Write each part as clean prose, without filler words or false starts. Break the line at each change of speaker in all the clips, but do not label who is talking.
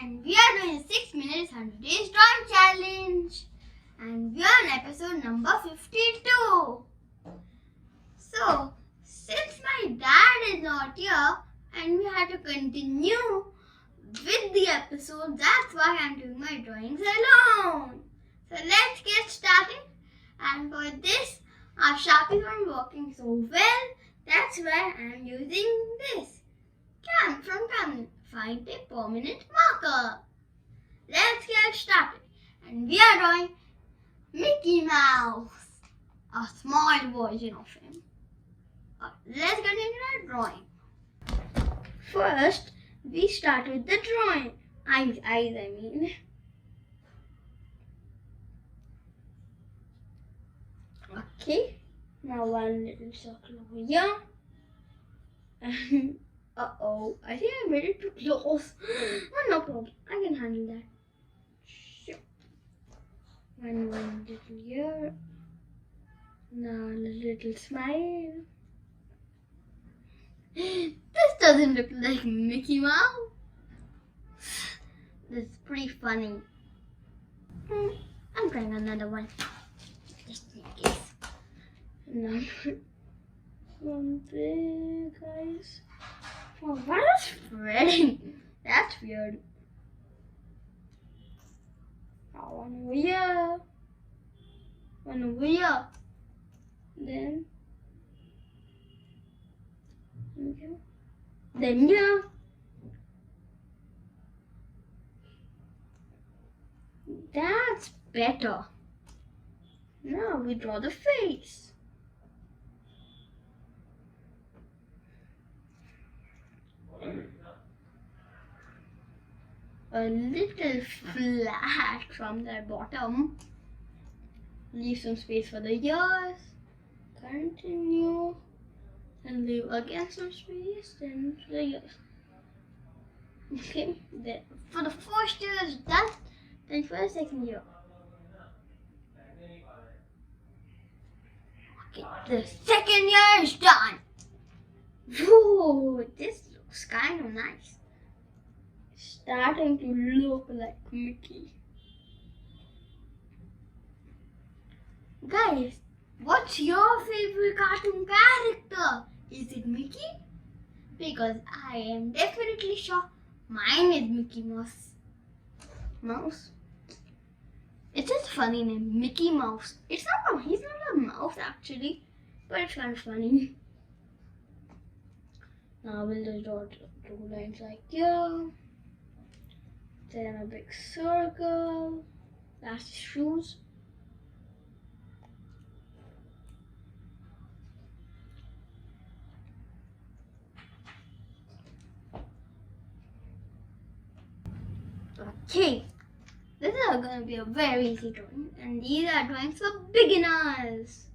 and we are doing a 6 minutes 100 days drawing challenge, and we are on episode number 52. So, since my dad is not here and we had to continue with the episode, that's why I'm doing my drawings alone. So let's get started, and for this our Sharpies aren't working so well, that's why I'm using this Cam from Cam. Find a permanent marker. Let's get started. And we are drawing Mickey Mouse, a small version of him. Let's get into our drawing. First, we start with the drawing. Eyes, I mean. Okay, now one little circle over here. Uh-oh, I think I made it too close. Oh, no problem, I can handle that. Sure. One little here. Now a little smile. This doesn't look like Mickey Mouse. This is pretty funny. I'm trying another one. Just in case. Now, one big, guys. Oh, what is spreading? That's weird. Now one over here. One over here. Then okay. Then here. That's better. Now we draw the face. A little flat from the bottom. Leave some space for the ears. Continue. And leave again some space. Then for the ears. Okay. Then for the first ear is done. Then for the second ear. Okay. The second ear is done. Whoa, this looks kind of nice. Starting to look like Mickey. Guys, what's your favorite cartoon character? Is it Mickey? Because I am definitely sure mine is Mickey Mouse. It's just a funny name, Mickey Mouse. He's not a mouse actually, but it's kind of funny. Now we'll just draw two lines like here. Then a big circle. That's the shoes. Okay, this is going to be a very easy drawing, and these are drawings for beginners.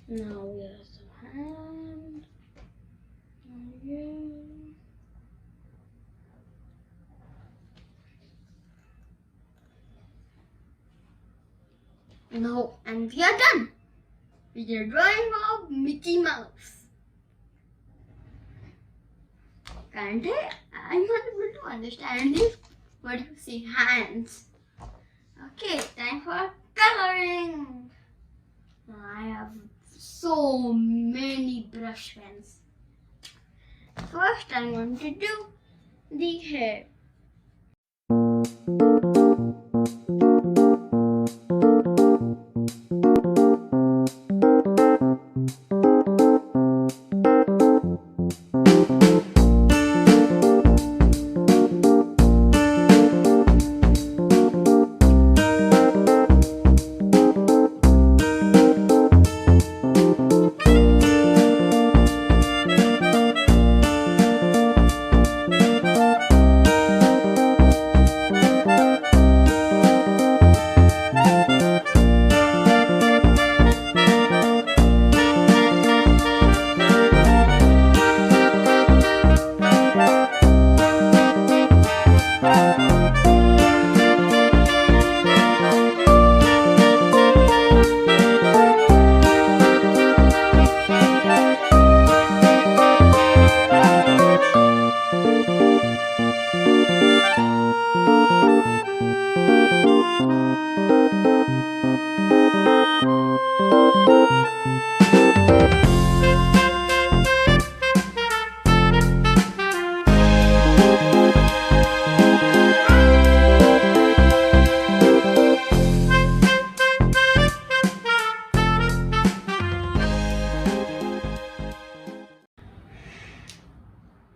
Now we have some hand. No, and we are done. We are drawing of Mickey Mouse. Currently, I'm not able to understand this, but you see hands. Okay, time for coloring. I have so many brush pens. First, I'm going to do the hair.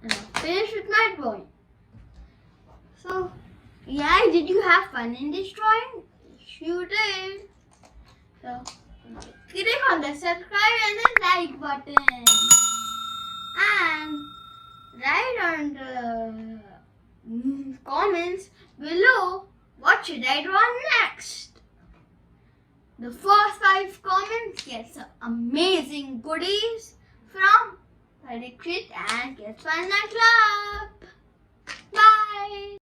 and I'm finished with my drawing. So, yeah, did you have fun in this drawing? Yes, you did. So, click on the subscribe and the like button. And write on the comments below what should I draw next. The first 5 comments get some amazing goodies from Parikshit and Kids Fun Club. Bye.